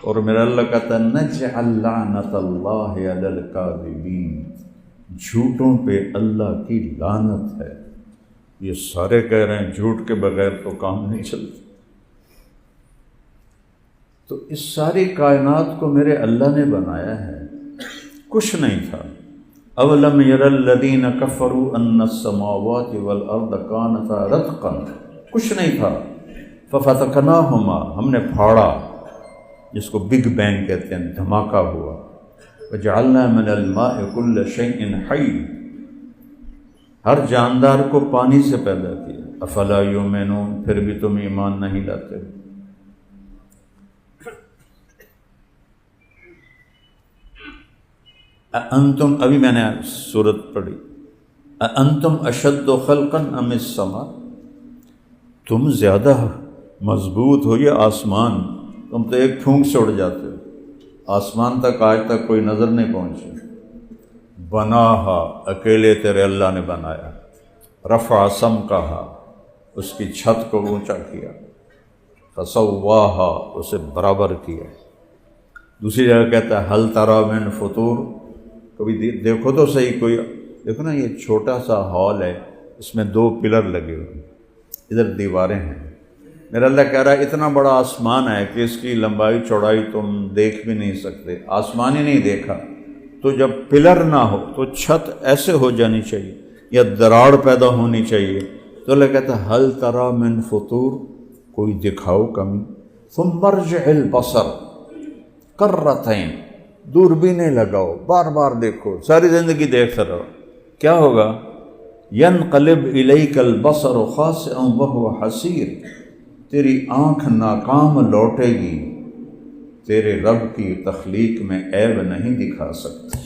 اور میرا اللہ کہتا ہے نجعل لعنت اللہ علی الکاذبین، جھوٹوں پہ اللہ کی لعنت ہے۔ یہ سارے کہہ رہے ہیں جھوٹ کے بغیر تو کام نہیں چلتا۔ تو اس ساری کائنات کو میرے اللہ نے بنایا ہے، کچھ نہیں تھا۔ اولم یر الذین کفروا ان السماوات والارض کانتا رتقا، کچھ نہیں تھا۔ ففتقناہما، ہم نے پھاڑا، جس کو بگ بینگ کہتے ہیں، دھماکہ ہوا۔ وجعلنا من الماء کل شیء حی، ہر جاندار کو پانی سے پیدا کیا۔ افلا یؤمنون، پھر بھی تم ایمان نہیں لاتے۔ انتم، ابھی میں نے سورت پڑھی، انتم اشد خلقا ام السماء، تم زیادہ مضبوط ہو یا آسمان؟ تم تو ایک پھونک سے اڑ جاتے ہو، آسمان تک آج تک کوئی نظر نہیں پہنچی۔ بناہا، اکیلے تیرے اللہ نے بنایا۔ رفع سمکہا، اس کی چھت کو اونچا کیا۔ فسواہا، اسے برابر کیا۔ دوسری جگہ کہتا ہے حل تری من فطور، کبھی دیکھو تو صحیح، کوئی دیکھو نا، یہ چھوٹا سا ہال ہے، اس میں 2 پلر لگے ہوئے، ادھر دیواریں ہیں۔ میرا اللہ کہہ رہا ہے اتنا بڑا آسمان ہے کہ اس کی لمبائی چوڑائی تم دیکھ بھی نہیں سکتے، آسمان ہی نہیں دیکھا۔ تو جب پلر نہ ہو تو چھت ایسے ہو جانی چاہیے یا دراڑ پیدا ہونی چاہیے۔ تو اللہ کہتا ہے حل تری من فطور، کوئی دکھاؤ کمی۔ ثم ارجع البصر کرتین، دوربینیں لگاؤ، بار بار دیکھو، ساری زندگی دیکھتے رہو، کیا ہوگا؟ ینقلب الیک البصر خاسئا وہو حسیر، تیری آنکھ ناکام لوٹے گی، تیرے رب کی تخلیق میں عیب نہیں دکھا سکتی۔